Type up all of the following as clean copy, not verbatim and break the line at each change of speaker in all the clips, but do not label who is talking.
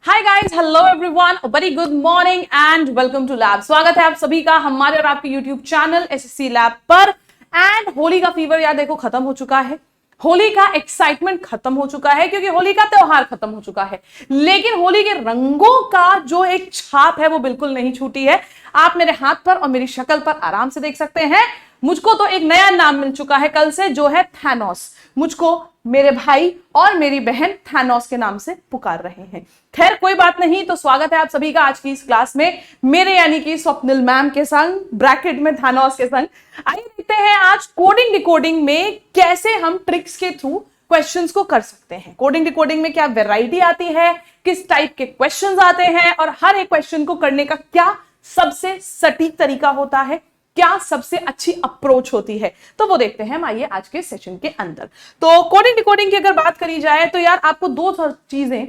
Hi guys, hello everyone, very good morning and welcome to lab. स्वागत है आप सभी का हमारे और आपके यूट्यूब चैनल एसएससी लैब पर। एंड होली का फीवर यार देखो खत्म हो चुका है, होली का एक्साइटमेंट खत्म हो चुका है क्योंकि होली का त्योहार खत्म हो चुका है, लेकिन होली के रंगों का जो एक छाप है वो बिल्कुल नहीं छूटी है। आप मेरे हाथ पर और मेरी शक्ल पर आराम से देख सकते हैं। मुझको तो एक नया नाम मिल चुका है कल से, जो है थैनोस। मुझको मेरे भाई और मेरी बहन थैनोस के नाम से पुकार रहे हैं। खैर कोई बात नहीं, तो स्वागत है आप सभी का आज की इस क्लास में, मेरे यानी कि स्वप्निल मैम के संग, ब्रैकेट में थैनोस के संग। आइए देखते हैं आज कोडिंग डिकोडिंग में कैसे हम ट्रिक्स के थ्रू क्वेश्चंस को कर सकते हैं। कोडिंग डिकोडिंग में क्या वैरायटी आती है, किस टाइप के क्वेश्चंस आते हैं और हर एक क्वेश्चन को करने का क्या सबसे सटीक तरीका होता है, क्या सबसे अच्छी अप्रोच होती है, तो वो देखते हैं हम आइए आज के सेशन के अंदर। तो कोडिंग डिकोडिंग की अगर बात करी जाए तो यार आपको दो चीजें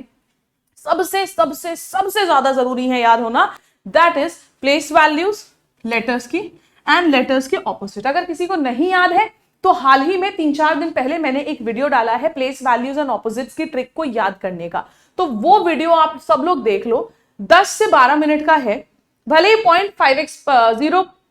सबसे सबसे सबसे ज्यादा जरूरी है याद होना, that is place values letters की एंड लेटर्स के ऑपोजिट। अगर किसी को नहीं याद है तो हाल ही में 3-4 दिन पहले मैंने एक वीडियो डाला है प्लेस वैल्यूज एंड ऑपोजिट्स की ट्रिक को याद करने का, तो वो वीडियो आप सब लोग देख लो। 10 से 12 मिनट का है, भले ही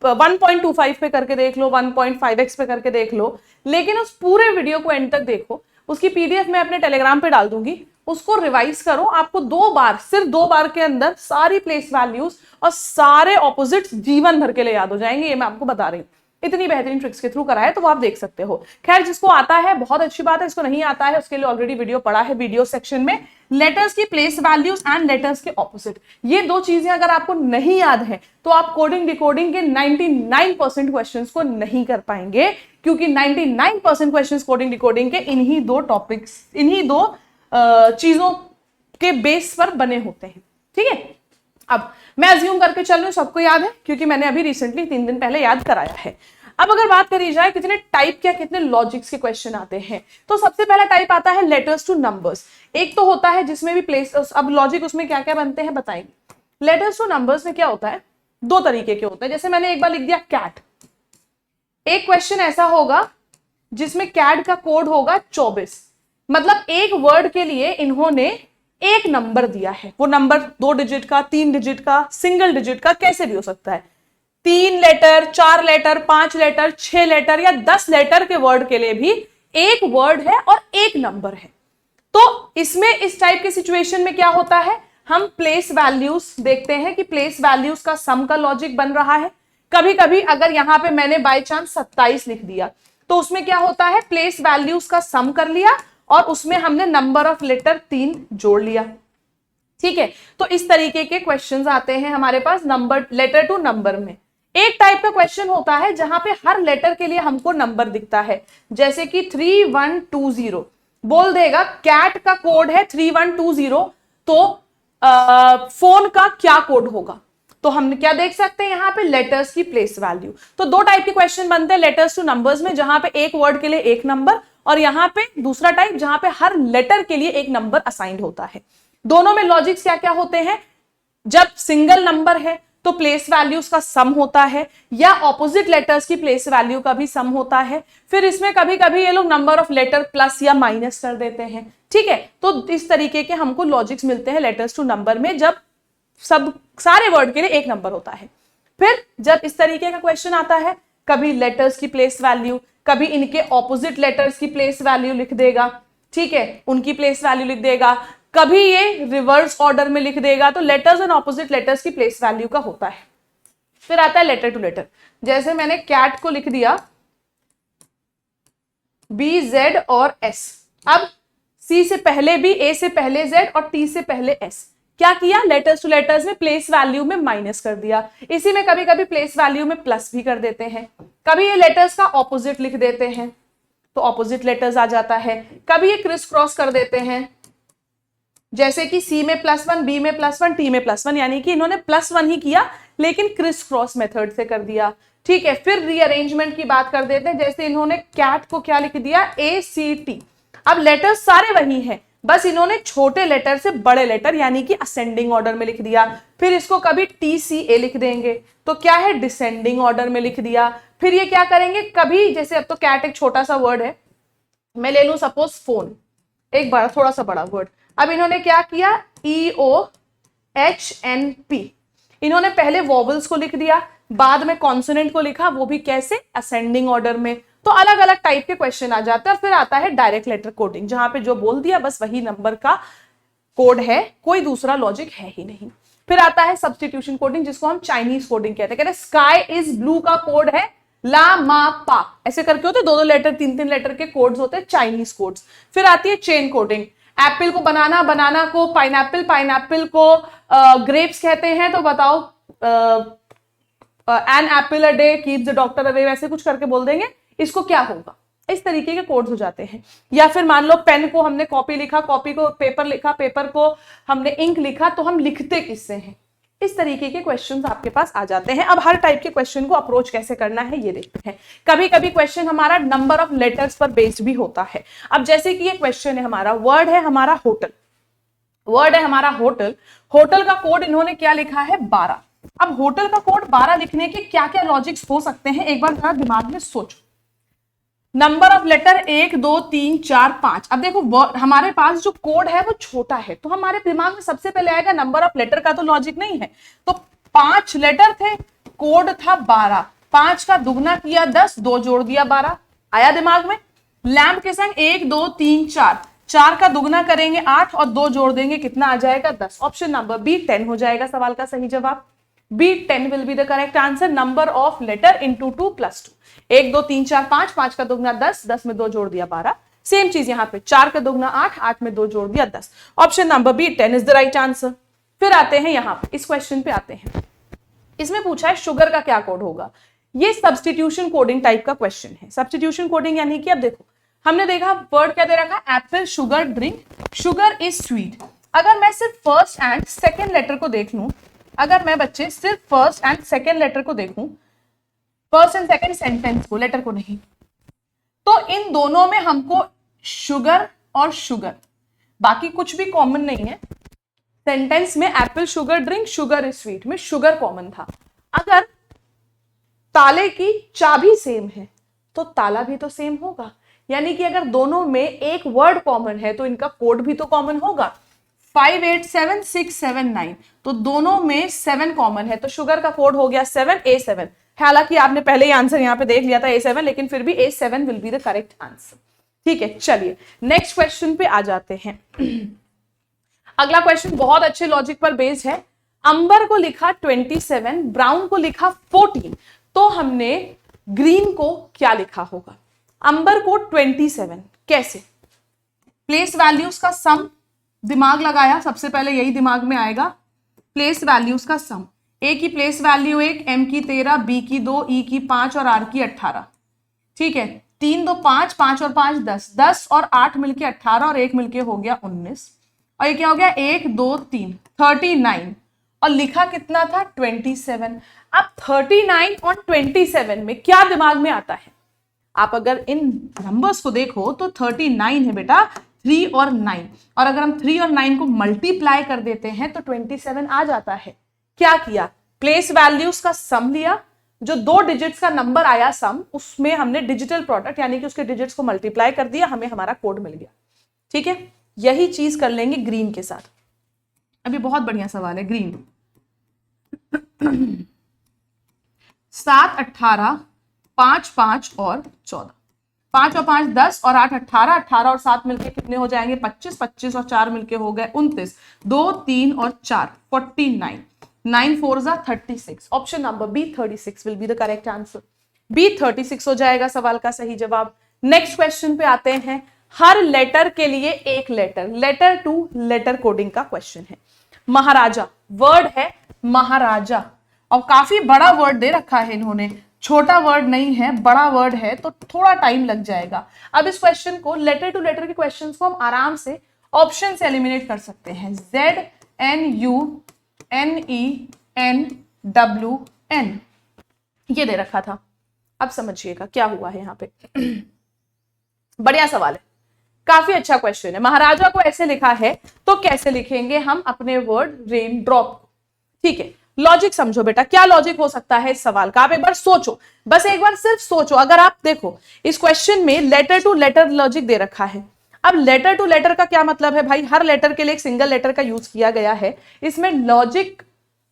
1.25 पे करके देख लो, 1.5x पे करके देख लो, लेकिन उस पूरे वीडियो को एंड तक देखो। उसकी पीडीएफ मैं अपने टेलीग्राम पे डाल दूंगी, उसको रिवाइज करो। आपको 2 बार, सिर्फ 2 बार के अंदर सारी प्लेस वैल्यूज और सारे ऑपोजिट्स जीवन भर के लिए याद हो जाएंगे, ये मैं आपको बता रही हूँ। इतनी बेहतरीन ट्रिक्स के थ्रू करा है, तो वो आप देख सकते हो। खैर जिसको आता है बहुत अच्छी बात है, इसको नहीं आता है उसके लिए ऑलरेडी वीडियो पड़ा है वीडियो सेक्शन में। लेटर्स की प्लेस वैल्यूज एंड लेटर्स के ऑपोजिट, ये दो चीजें अगर आपको नहीं याद है तो आप कोडिंग डिकोडिंग के 99% क्वेश्चंस को नहीं कर पाएंगे, क्योंकि 99% क्वेश्चंस कोडिंग डिकोडिंग के इन्हीं दो टॉपिक्स, इन्हीं दो चीजों के बेस पर बने होते हैं। ठीक है, अब मैं अज्यूम करके चल रही हूं सबको याद है, क्योंकि मैंने अभी रिसेंटली 3 दिन पहले याद कराया है। अब अगर बात करी जाए कितने टाइप के, कितने लॉजिक्स के क्वेश्चन आते हैं, तो सबसे पहला टाइप आता है लेटर्स टू नंबर्स। एक तो होता है जिसमें भी प्लेस, अब लॉजिक उसमें क्या क्या बनते हैं बताएंगे। लेटर्स टू नंबर्स में क्या होता है, 2 तरीके के होते हैं। जैसे मैंने एक बार लिख दिया कैट, एक क्वेश्चन ऐसा होगा जिसमें कैट का कोड होगा 24, मतलब एक वर्ड के लिए इन्होंने एक नंबर दिया है। वो नंबर 2 डिजिट का, 3 डिजिट का, सिंगल डिजिट का, कैसे भी हो सकता है। 3 लेटर, 4 लेटर, 5 लेटर, 6 लेटर या 10 लेटर के वर्ड के लिए भी एक वर्ड है और एक नंबर है। तो इसमें इस टाइप के सिचुएशन में क्या होता है, हम प्लेस वैल्यूज देखते हैं कि प्लेस वैल्यूज का सम का लॉजिक बन रहा है। कभी कभी अगर यहां पे मैंने बाय चांस 27 लिख दिया तो उसमें क्या होता है, प्लेस वैल्यूज का सम कर लिया और उसमें हमने नंबर ऑफ लेटर 3 जोड़ लिया। ठीक है, तो इस तरीके के क्वेश्चंस आते हैं हमारे पास नंबर, लेटर टू नंबर में। एक टाइप का क्वेश्चन होता है जहां पे हर लेटर के लिए हमको नंबर दिखता है, जैसे कि 3120 बोल देगा, कैट का कोड है 3120, तो फोन का क्या कोड होगा, तो हम क्या देख सकते हैं यहां पे लेटर्स की प्लेस वैल्यू। तो 2 टाइप के क्वेश्चन बनते हैं लेटर्स टू नंबर्स में, जहां पे एक वर्ड के लिए एक नंबर, और यहां पे दूसरा टाइप जहां पे हर लेटर के लिए एक नंबर असाइंड होता है। दोनों में लॉजिक्स क्या क्या होते हैं, जब सिंगल नंबर है तो प्लेस वैल्यूज का सम होता है, या ऑपोजिट लेटर्स की प्लेस वैल्यू का भी सम होता है। फिर इसमें कभी कभी ये लोग नंबर ऑफ लेटर प्लस या माइनस कर देते हैं। ठीक है, तो इस तरीके के हमको लॉजिक्स मिलते हैं लेटर्स टू नंबर में, जब सब सारे वर्ड के लिए एक नंबर होता है। फिर जब इस तरीके का क्वेश्चन आता है, कभी लेटर्स की प्लेस वैल्यू, कभी इनके ऑपोजिट लेटर्स की प्लेस वैल्यू लिख देगा, ठीक है, उनकी प्लेस वैल्यू लिख देगा, कभी ये रिवर्स ऑर्डर में लिख देगा, तो लेटर्स एंड ऑपोजिट लेटर्स की प्लेस वैल्यू का होता है। फिर आता है लेटर टू लेटर, जैसे मैंने कैट को लिख दिया बी, जेड और एस। अब सी से पहले बी, ए से पहले जेड और टी से पहले एस। क्या किया, लेटर्स टू लेटर्स में प्लेस वैल्यू में माइनस कर दिया। इसी में कभी कभी प्लेस वैल्यू में प्लस भी कर देते हैं। कभी ये लेटर्स का ऑपोजिट लिख देते हैं तो ऑपोजिट लेटर्स आ जाता है। कभी ये क्रिस क्रॉस कर देते हैं, जैसे कि सी में +1, बी में +1, टी में +1, यानी कि इन्होंने +1 ही किया लेकिन क्रिस क्रॉस मेथड से कर दिया। ठीक है, फिर रीअरेंजमेंट की बात कर देते हैं, जैसे इन्होंने कैट को क्या लिख दिया, ACT। अब लेटर्स सारे वही हैं, बस इन्होंने छोटे लेटर से बड़े लेटर यानी कि असेंडिंग ऑर्डर में लिख दिया। फिर इसको कभी TCA लिख देंगे तो क्या है, डिसेंडिंग ऑर्डर में लिख दिया। फिर ये क्या करेंगे, कभी जैसे अब तो कैट एक छोटा सा वर्ड है, मैं ले लूं सपोज फोन, एक बड़ा थोड़ा सा बड़ा वर्ड, अब इन्होंने क्या किया, EOHNP। इन्होंने पहले वॉवल्स को लिख दिया, बाद में कॉन्सोनेंट को लिखा, वो भी कैसे, असेंडिंग ऑर्डर में। तो अलग अलग टाइप के क्वेश्चन आ जाते हैं। और फिर आता है डायरेक्ट लेटर कोडिंग, जहां पे जो बोल दिया बस वही नंबर का कोड है, कोई दूसरा लॉजिक है ही नहीं। फिर आता है सब्स्टिट्यूशन कोडिंग, जिसको हम चाइनीज कोडिंग कहते हैं। कहते हैं स्काई इज ब्लू का कोड है ला मा पा, ऐसे करके होते, दो दो लेटर तीन तीन लेटर के कोड्स होते हैं, चाइनीज कोड्स। फिर आती है चेन कोडिंग, एप्पल को बनाना, बनाना को पाइनएप्पल, पाइनएप्पल को ग्रेप्स कहते हैं। तो बताओ an apple a day keeps the doctor away, वैसे कुछ करके बोल देंगे, इसको क्या होगा। इस तरीके के कोड्स हो जाते हैं। या फिर मान लो पेन को हमने कॉपी लिखा, कॉपी को पेपर लिखा, पेपर को हमने इंक लिखा, तो हम लिखते किससे हैं। इस तरीके के क्वेश्चंस आपके पास आ जाते हैं। अब हर टाइप के क्वेश्चन को अप्रोच कैसे करना है ये देखते हैं। कभी कभी क्वेश्चन हमारा नंबर ऑफ लेटर्स पर बेस्ड भी होता है। अब जैसे कि ये क्वेश्चन है हमारा, वर्ड है हमारा होटल, वर्ड है हमारा होटल, होटल का कोड इन्होंने क्या लिखा है 12। अब होटल का कोड 12 लिखने के क्या क्या लॉजिक्स हो सकते हैं, एक बार जरा दिमाग में सोचो। Number of letter 1 2 3 4 5। अब देखो हमारे पास जो कोड है वो छोटा है, तो हमारे दिमाग में सबसे पहले आएगा नंबर ऑफ लेटर का तो लॉजिक नहीं है। तो 5 लेटर थे, कोड था 12, 5 का दुगना किया 10, 2 जोड़ दिया 12, आया दिमाग में। लैम्प के संग 1 2 3 4, 4 का दुगना करेंगे 8 और 2 जोड़ देंगे, कितना आ जाएगा 10। ऑप्शन नंबर बी 10 हो जाएगा सवाल का सही जवाब। B 10 will be the correct answer. Number of letter into 2 plus 2. 1 2 3 4 5, 5 का दुगना 10, 10 में 2 जोड़ दिया 12। सेम चीज यहाँ पे 4 का दुगना 8, 8 में 2 जोड़ दिया 10। Option number B 10 is the right answer. फिर आते हैं यहाँ पे, इस क्वेश्चन पे आते हैं। इसमें पूछा है शुगर का क्या कोड होगा। ये सब्स्टिट्यूशन कोडिंग टाइप का क्वेश्चन है। सब्स्टिट्यूशन कोडिंग यानी कि अब देखो, हमने देखा वर्ड क्या दे रखा, Apple sugar drink, sugar is sweet. अगर मैं सिर्फ फर्स्ट एंड सेकेंड लेटर को देख लूं, अगर मैं बच्चे सिर्फ फर्स्ट एंड सेकेंड लेटर को देखूं, फर्स्ट एंड सेकेंड सेंटेंस को, लेटर को नहीं, तो इन दोनों में हमको शुगर और शुगर, बाकी कुछ भी कॉमन नहीं है। सेंटेंस में Apple sugar drink, sugar is sweet में शुगर कॉमन था। अगर ताले की चाबी सेम है तो ताला भी तो सेम होगा, यानी कि अगर दोनों में एक वर्ड कॉमन है तो इनका कोड भी तो कॉमन होगा। 5 8 7 6 7 9, तो दोनों में 7 कॉमन है, तो शुगर का कोड हो गया 7 A7। हालांकि आपने पहले ही आंसर यहां पे देख लिया था A7, लेकिन फिर भी A7 will be the correct answer. ठीक है, चलिए नेक्स्ट क्वेश्चन पे आ जाते हैं। अगला क्वेश्चन बहुत अच्छे लॉजिक पर बेस्ड है। अंबर को लिखा 27, ब्राउन को लिखा 14, तो हमने ग्रीन को क्या लिखा होगा। अंबर को 27 कैसे, प्लेस वैल्यूज का सम, दिमाग लगाया, सबसे पहले यही दिमाग में आएगा, प्लेस वैल्यूज का सम। ए की प्लेस वैल्यू 1, एम की 13, बी की 2, ई की 5 और आर की 18। ठीक है, 3 2 5, 5 और 5 10, 10 और 8 मिलके 18 और 1 मिलके हो गया 19। और ये क्या हो गया 1 2 3 39, और लिखा कितना था 27। अब 39 और 27 में क्या दिमाग में आता है, आप अगर इन नंबर्स को देखो तो 39 है बेटा, 3 और 9, और अगर हम 3 और 9 को मल्टीप्लाई कर देते हैं तो 27 आ जाता है। क्या किया, प्लेस वैल्यूज का सम लिया, जो 2 डिजिट्स का नंबर आया सम, उसमें हमने डिजिटल प्रोडक्ट यानी कि उसके डिजिट्स को मल्टीप्लाई कर दिया, हमें हमारा कोड मिल गया। ठीक है, यही चीज कर लेंगे ग्रीन के साथ। अभी बहुत बढ़िया सवाल है ग्रीन। 7 18 5 5 और 14, 5 और 5 10 और 8 18, 18 और 7 मिलके कितने हो जाएंगे 25, 25 और 4 मिलके हो गए 29, 2 3 और 4 49, 9 4 36। Option number B 36 will be the correct answer. B 36 हो जाएगा सवाल का सही जवाब। नेक्स्ट क्वेश्चन पे आते हैं। हर लेटर के लिए एक letter, letter to letter coding का क्वेश्चन है। महाराजा, वर्ड है महाराजा, और काफी बड़ा वर्ड दे रखा है इन्होंने, छोटा वर्ड नहीं है, बड़ा वर्ड है, तो थोड़ा टाइम लग जाएगा। अब इस क्वेश्चन को, लेटर टू लेटर के क्वेश्चंस को हम आराम से ऑप्शन से एलिमिनेट कर सकते हैं। ZNUNENWN ये दे रखा था। अब समझिएगा क्या हुआ है यहाँ पे। बढ़िया सवाल है, काफी अच्छा क्वेश्चन है। महाराजा को ऐसे लिखा है तो कैसे लिखेंगे हम अपने वर्ड रेन ड्रॉप। ठीक है, लॉजिक समझो बेटा, क्या लॉजिक हो सकता है इस सवाल का, आप एक बार सोचो, बस एक बार सिर्फ सोचो। अगर आप देखो इस क्वेश्चन में लेटर टू लेटर लॉजिक दे रखा है, अब लेटर टू लेटर का क्या मतलब है भाई, हर लेटर के लिए एक सिंगल लेटर का यूज किया गया है। इसमें logic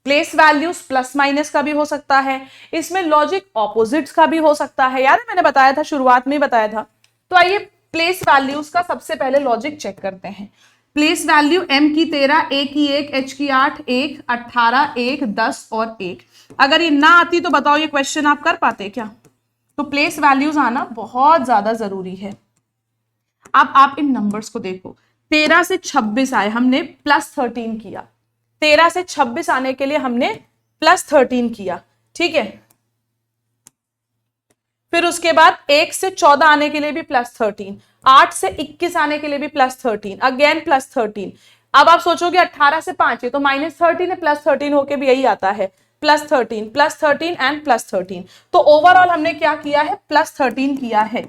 place values plus minus का भी हो सकता है, इसमें लॉजिक ऑपोजिट्स का भी हो सकता है, यार मैंने बताया था, शुरुआत में ही बताया था। तो आइए प्लेस वैल्यूज का सबसे पहले लॉजिक चेक करते हैं। प्लेस वैल्यू m की 13, a की 1, h की 8, 1, 18, 1, 10 और 1। अगर ये ना आती तो बताओ ये क्वेश्चन आप कर पाते क्या? तो प्लेस वैल्यूज आना बहुत ज्यादा जरूरी है। अब आप इन नंबर्स को देखो, 13 से 26 आए, हमने +13 किया। 13 से 26 आने के लिए हमने +13 किया, ठीक है। फिर उसके बाद 1 से 14 आने के लिए भी +13, 8 से 21 आने के लिए भी +13, अगेन +13। अब आप सोचोगे 18 से 5 है तो -13 है, +13 होके भी यही आता है, +13, +13 एंड +13। तो ओवरऑल हमने क्या किया है, +13 किया है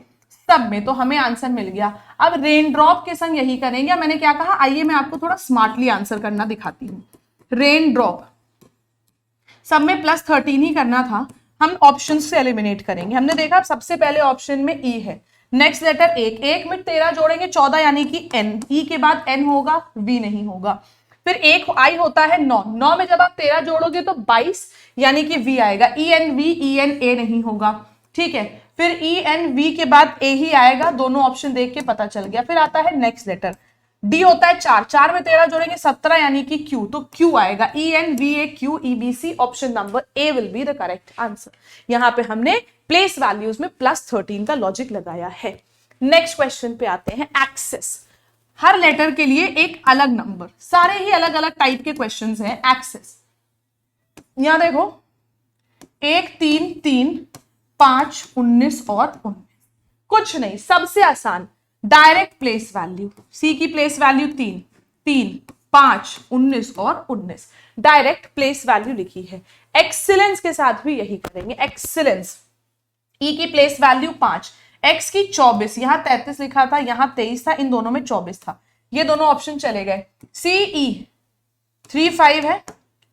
सब में, तो हमें आंसर मिल गया। अब रेन ड्रॉप के संग यही करेंगे। मैंने क्या कहा, आइए मैं आपको थोड़ा स्मार्टली आंसर करना दिखाती हूँ। रेन ड्रॉप सब में +13 ही करना था, हम ऑप्शन से एलिमिनेट करेंगे। हमने देखा सबसे पहले ऑप्शन में ई है, नेक्स्ट लेटर 1, 1 में 13 जोड़ेंगे 14 यानी कि n, ई के बाद n होगा, v नहीं होगा। फिर एक आई होता है 9, 9 में जब आप 13 जोड़ोगे तो 22 यानी कि v आएगा, E N V, E N A नहीं होगा, ठीक है। फिर ई एन वी के बाद ए ही आएगा, दोनों ऑप्शन देख के पता चल गया। फिर आता है नेक्स्ट लेटर, डी होता है 4, 4 में 13 जोड़ेंगे 17 यानी कि क्यू, तो क्यू आएगा, E N V A Q E B C, option number A will be the correct answer. यहां पे हमने प्लेस वैल्यूज में +13 का लॉजिक लगाया है। नेक्स्ट क्वेश्चन पे आते हैं, एक्सेस। हर लेटर के लिए एक अलग नंबर, सारे ही अलग अलग टाइप के क्वेश्चंस हैं। एक्सेस यहां देखो 1, 3, 3, 5, 19 और 19, कुछ नहीं, सबसे आसान डायरेक्ट प्लेस वैल्यू। सी की प्लेस वैल्यू 3, 3, 5, 19 और 19, डायरेक्ट प्लेस वैल्यू लिखी है। एक्सीलेंस के साथ भी यही करेंगे, एक्सीलेंस। ई की प्लेस वैल्यू 5, एक्स की 24, यहां 33 लिखा था, यहां 23 था, इन दोनों में 24 था, ये दोनों ऑप्शन चले गए। सी ई 3, 5 है,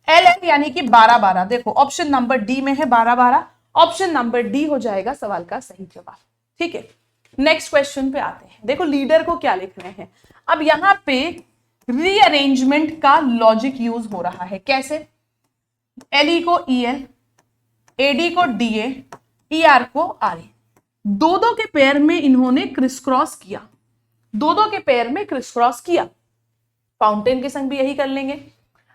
एल एल यानी कि 12, 12, देखो ऑप्शन नंबर डी में है 12, 12, ऑप्शन नंबर डी हो जाएगा सवाल का सही जवाब, ठीक है। नेक्स्ट क्वेश्चन पे आते हैं, देखो लीडर को क्या लिख रहे हैं। अब यहां पे रीअरेंजमेंट का लॉजिक यूज हो रहा है, कैसे? एल ई को ई एल, एडी को डी ए आर को आर ए, दो के पेयर में इन्होंने क्रिस क्रॉस किया, दो के पेयर में क्रिस क्रॉस किया। फाउंटेन के संग भी यही कर लेंगे।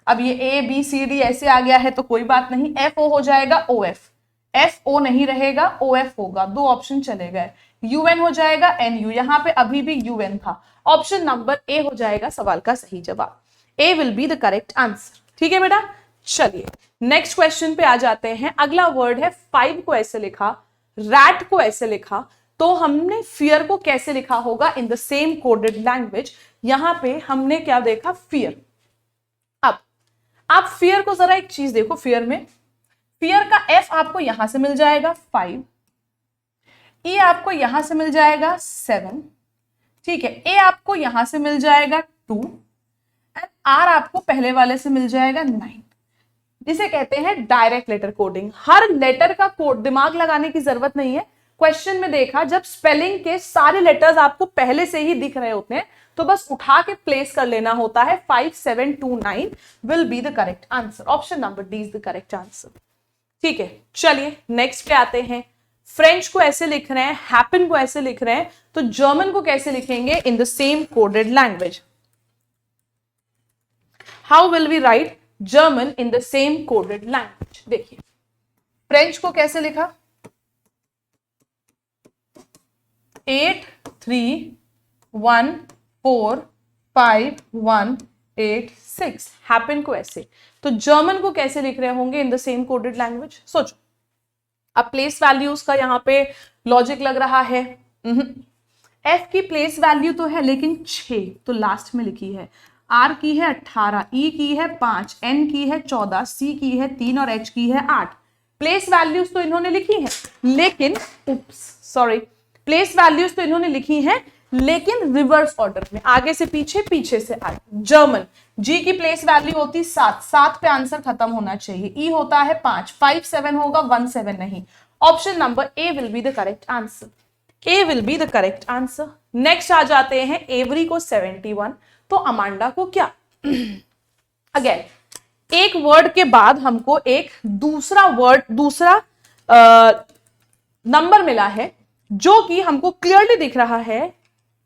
अब ये ए बी सी डी ऐसे आ गया है तो कोई बात नहीं, एफ ओ हो जाएगा ओ एफ, एफ ओ नहीं रहेगा ओ एफ होगा, दो ऑप्शन चले गए। यूएन हो जाएगा एन यू, यहां पे अभी भी यूएन था, ऑप्शन नंबर ए हो जाएगा सवाल का सही जवाब, A will be the correct answer, ठीक है बेटा। चलिए नेक्स्ट क्वेश्चन पे आ जाते हैं। अगला वर्ड है 5 को ऐसे लिखा, रैट को ऐसे लिखा, तो हमने फियर को कैसे लिखा होगा इन द सेम कोडेड लैंग्वेज। यहां पे हमने क्या देखा, फियर। अब आप फियर को जरा एक चीज देखो, फियर में फियर का एफ आपको यहां से मिल जाएगा 5, ई आपको यहां से मिल जाएगा 7, ठीक है, ए आपको यहां से मिल जाएगा 2 एंड आर आपको पहले वाले से मिल जाएगा 9। जिसे कहते हैं डायरेक्ट लेटर कोडिंग। हर लेटर का कोड दिमाग लगाने की जरूरत नहीं है। क्वेश्चन में देखा जब स्पेलिंग के सारे लेटर्स आपको पहले से ही दिख रहे होते हैं तो बस उठा के प्लेस कर लेना होता है। 5, 7, 2, 9 will be the correct answer, option number D is the correct answer, ठीक है। चलिए नेक्स्ट पे आते हैं। फ्रेंच को ऐसे लिख रहे हैं, हैपन को ऐसे लिख रहे हैं, तो जर्मन को कैसे लिखेंगे in the same coded language. How will we write German in the same coded language. देखिए फ्रेंच को कैसे लिखा, 8, 3, 1, 4, 5, 1, 8, 6। हैपन को ऐसे, तो जर्मन को कैसे लिख रहे होंगे इन द सेम कोडेड लैंग्वेज, सोचो। अब प्लेस वैल्यूज का यहां पे लॉजिक लग रहा है। एफ की प्लेस वैल्यू तो है लेकिन 6 तो लास्ट में लिखी है, आर की है 18, ई की है 5, एन की है 14, सी की है 3 और एच की है 8। प्लेस वैल्यूज तो इन्होंने लिखी है लेकिन प्लेस वैल्यूज तो इन्होंने लिखी हैं लेकिन रिवर्स ऑर्डर में, आगे से पीछे, पीछे से आगे। जर्मन जी की प्लेस वैल्यू होती 7, 7 पे आंसर खत्म होना चाहिए। ई होता है 5, 5, 7 होगा, 1, 7 नहीं। Option number A will be the correct answer. A will be the correct answer. Next आ जाते हैं, एवरी को 71, तो अमांडा को क्या? अगेन एक वर्ड के बाद हमको एक दूसरा वर्ड, दूसरा नंबर मिला है जो कि हमको क्लियरली दिख रहा है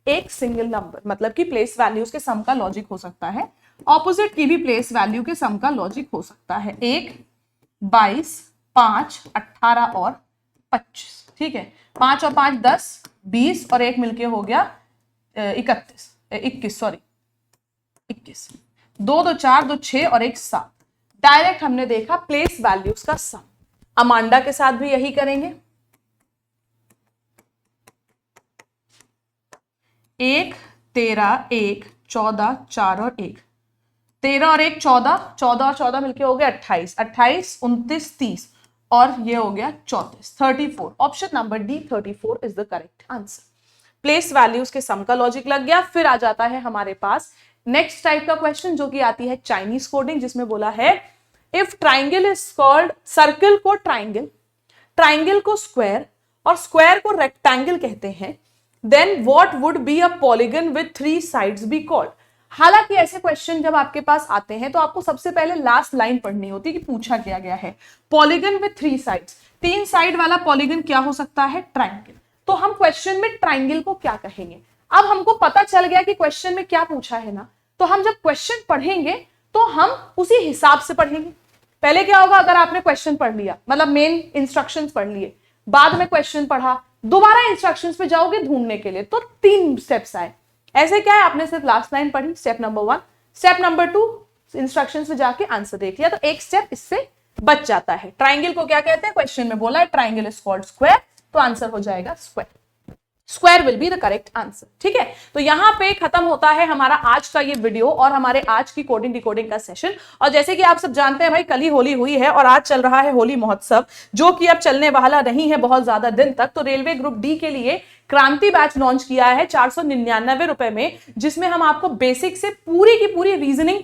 एक सिंगल नंबर, मतलब कि प्लेस वैल्यूज के सम का लॉजिक हो सकता है, ऑपोजिट की भी प्लेस वैल्यू के सम का लॉजिक हो सकता है। 1, 22, 5, 18 और 25, ठीक है। 5 और 5 10, 20 और 1 मिलके हो गया 21, सॉरी 21। 2 2 4, 2 6 और 1 7। डायरेक्ट हमने देखा प्लेस वैल्यूज का सम। अमांडा के साथ भी यही करेंगे। 1 13, 1 14, 4 और 1, 13 और 1 14, 14 और 14 मिलके हो गया 28, 28 29 30 और ये हो गया 34, 34। Option number D 34 is the correct answer. Place values के सम का लॉजिक लग गया। फिर आ जाता है हमारे पास नेक्स्ट टाइप का क्वेश्चन जो कि आती है चाइनीज कोडिंग, जिसमें बोला है if triangle is called, circle को ट्राइंगल, ट्राइंगल को स्क्वायर और स्क्वायर को रेक्टेंगल कहते हैं, then what would be a polygon with 3 sides be called. हालांकि ऐसे क्वेश्चन जब आपके पास आते हैं तो आपको सबसे पहले लास्ट लाइन पढ़नी होती है कि पूछा क्या गया है। पॉलीगन विद 3 साइड्स, 3 साइड वाला पॉलीगन क्या हो सकता है? ट्राइंगल। तो हम क्वेश्चन में ट्राइंगल को क्या कहेंगे? अब हमको पता चल गया कि क्वेश्चन में क्या पूछा है ना, तो हम जब क्वेश्चन पढ़ेंगे तो हम उसी हिसाब से पढ़ेंगे। पहले क्या होगा, अगर आपने क्वेश्चन पढ़ लिया, मतलब मेन इंस्ट्रक्शंस पढ़ लिए, बाद में क्वेश्चन पढ़ा, दोबारा इंस्ट्रक्शंस पे जाओगे ढूंढने के लिए, तो 3 स्टेप्स आए। ऐसे क्या है, आपने सिर्फ लास्ट लाइन पढ़ी, step number 1, step number 2 instructions पे जाके आंसर देख लिया, तो एक स्टेप इससे बच जाता है। ट्राइंगल को क्या कहते हैं? क्वेश्चन में बोला है ट्राइंगल इज कॉल्ड स्क्वायर, तो आंसर हो जाएगा square. Square will be the correct answer, ठीक है। तो यहां पे खत्म होता है हमारा आज का ये वीडियो और हमारे आज की कोडिंग डिकोडिंग का सेशन। और जैसे कि आप सब जानते हैं भाई, कल ही होली हुई है और आज चल रहा है होली महोत्सव, जो कि अब चलने वाला नहीं है बहुत ज्यादा दिन तक। तो रेलवे ग्रुप डी के लिए क्रांति बैच लॉन्च किया है 499 रुपए में, जिसमें हम आपको बेसिक से पूरी की पूरी रीजनिंग,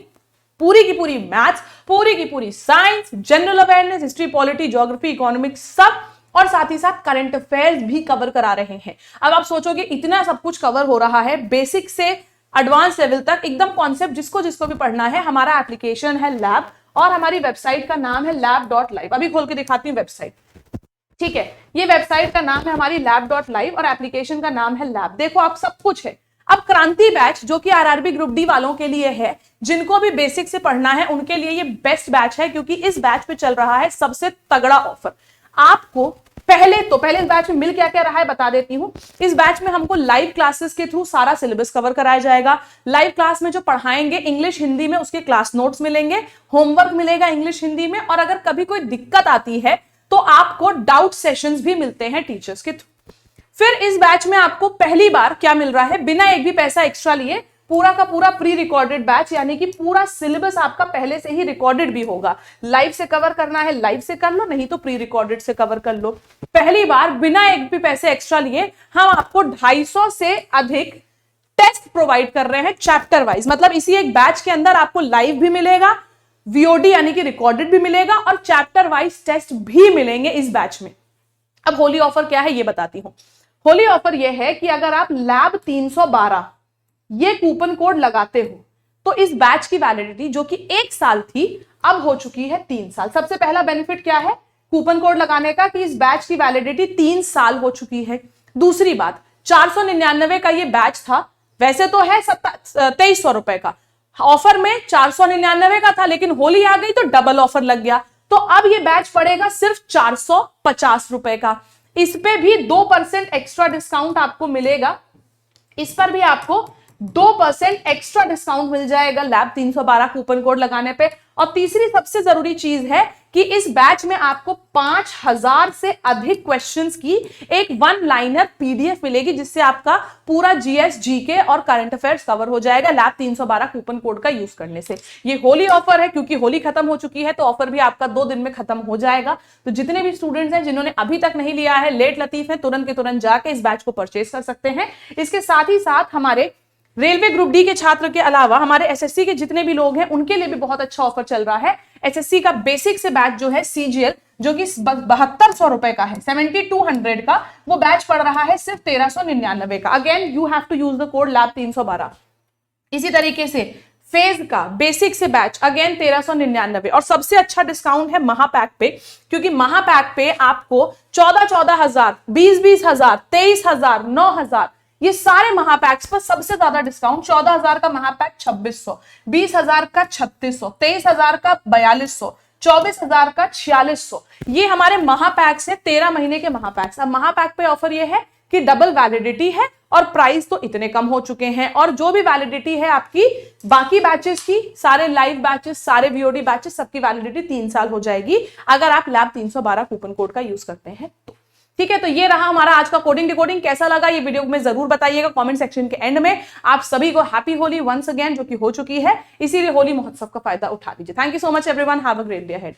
पूरी की पूरी मैथ्स, पूरी की पूरी science, general awareness, history, polity, geography, economics, सब, और साथ ही साथ करंट अफेयर्स भी कवर करा रहे हैं। अब आप सोचोगे इतना सब कुछ कवर हो रहा है, बेसिक से एडवांस लेवल तक, एकदम कॉन्सेप्ट जिसको जिसको भी पढ़ना है। हमारा एप्लीकेशन है लैब और हमारी वेबसाइट का नाम है lab.live। अभी खोल के दिखाती हूँ वेबसाइट, ठीक है। ये वेबसाइट का नाम है हमारी lab.live और एप्लीकेशन का नाम है लैब। देखो आप सब कुछ है। अब क्रांति बैच जो कि आरआरबी ग्रुप डी वालों के लिए है, जिनको भी बेसिक से पढ़ना है उनके लिए ये बेस्ट बैच है, क्योंकि इस बैच पे चल रहा है सबसे तगड़ा ऑफर। आपको पहले इस बैच में मिल क्या क्या रहा है बता देती हूं। इस बैच में हमको लाइव क्लासेस के थ्रू सारा सिलेबस कवर कराया जाएगा। लाइव क्लास में जो पढ़ाएंगे इंग्लिश हिंदी में, उसके क्लास नोट्स मिलेंगे, होमवर्क मिलेगा इंग्लिश हिंदी में, और अगर कभी कोई दिक्कत आती है तो आपको डाउट सेशंस भी मिलते हैं टीचर्स के थ्रू। फिर इस बैच में आपको पहली बार क्या मिल रहा है, बिना एक भी पैसा एक्स्ट्रा लिए पूरा का पूरा प्री रिकॉर्डेड बैच, यानी कि पूरा सिलेबस आपका पहले से ही रिकॉर्डेड भी होगा। लाइव से कवर करना है लाइव से कर लो, नहीं तो प्री रिकॉर्डेड से कवर कर लो। पहली बार बिना एक भी पैसे एक्स्ट्रा लिए हम आपको 250 से अधिक टेस्ट प्रोवाइड कर रहे हैं चैप्टर वाइज। मतलब इसी एक बैच के अंदर आपको लाइव भी मिलेगा, वीओडी यानी कि रिकॉर्डेड भी मिलेगा, और चैप्टर वाइज टेस्ट भी मिलेंगे इस बैच में। अब होली ऑफर क्या है ये बताती हूं। होली ऑफर यह है कि अगर आप लैब 312 ये कूपन कोड लगाते हो तो इस बैच की वैलिडिटी जो कि 1 साल थी अब हो चुकी है 3 साल। सबसे पहला बेनिफिट क्या है कूपन कोड लगाने का, कि इस बैच की वैलिडिटी 3 साल हो चुकी है। दूसरी बात, 499 का ये बैच था, वैसे तो है 2300 रुपए का, ऑफर में 499 का था, लेकिन होली आ गई तो डबल ऑफर लग गया। तो अब ये बैच पड़ेगा सिर्फ 450 रुपए का। इस पे भी 2% एक्स्ट्रा डिस्काउंट आपको मिलेगा, इस पर भी आपको 2% एक्स्ट्रा डिस्काउंट मिल जाएगा लैब 312 कूपन कोड लगाने पे। और तीसरी सबसे जरूरी चीज है कि इस बैच में आपको 5000 से अधिक क्वेश्चंस की एक 1 लाइनर पीडीएफ मिलेगी, जिससे आपका पूरा जीएस, जीके और करंट अफेयर्स कवर हो जाएगा लैब 312 कूपन कोड का यूज करने से। ये होली ऑफर है, क्योंकि होली खत्म हो चुकी है तो ऑफर भी आपका 2 दिन में खत्म हो जाएगा। तो जितने भी स्टूडेंट्स हैं जिन्होंने अभी तक नहीं लिया है, लेट लतीफ है, तुरंत के तुरंत जाके इस बैच को परचेज कर सकते हैं। इसके साथ ही साथ हमारे रेलवे ग्रुप डी के छात्र के अलावा हमारे एसएससी के जितने भी लोग हैं उनके लिए भी बहुत अच्छा ऑफर चल रहा है। एसएससी का बेसिक से बैच जो है सीजीएल, जो कि 7200 रुपए का है, 7200 का वो बैच पड़ रहा है सिर्फ 1399 का। Again you have to use the code lab 312। इसी तरीके से फेज का बेसिक से बैच अगेन 1399, और सबसे अच्छा डिस्काउंट है महापैक पे, क्योंकि महापैक पे आपको 14,000, 20,000, 23,000, 9,000 ये सारे महापैक्स पर सबसे ज्यादा डिस्काउंट। 14,000 का महापैक 2600, 20,000 का 3600, 23,000 का 4200, 24,000 का 4600, ये हमारे महापैक्स है, 13 महीने के महापैक्स। अब महापैक पे ऑफर ये है कि डबल वैलिडिटी है और प्राइस तो इतने कम हो चुके हैं, और जो भी वैलिडिटी है आपकी बाकी बैचेस की, सारे लाइव बैचेस, सारे वीओडी बैचेस, सबकी वैलिडिटी 3 साल हो जाएगी अगर आप लैब 312 कूपन कोड का यूज करते हैं तो। ठीक है, तो ये रहा हमारा आज का कोडिंग डिकोडिंग। कैसा लगा ये वीडियो में जरूर बताइएगा कमेंट सेक्शन के एंड में। आप सभी को हैप्पी होली वंस अगेन, जो कि हो चुकी है, इसीलिए होली महोत्सव का फायदा उठा लीजिए। Thank you so much everyone, have a great day ahead.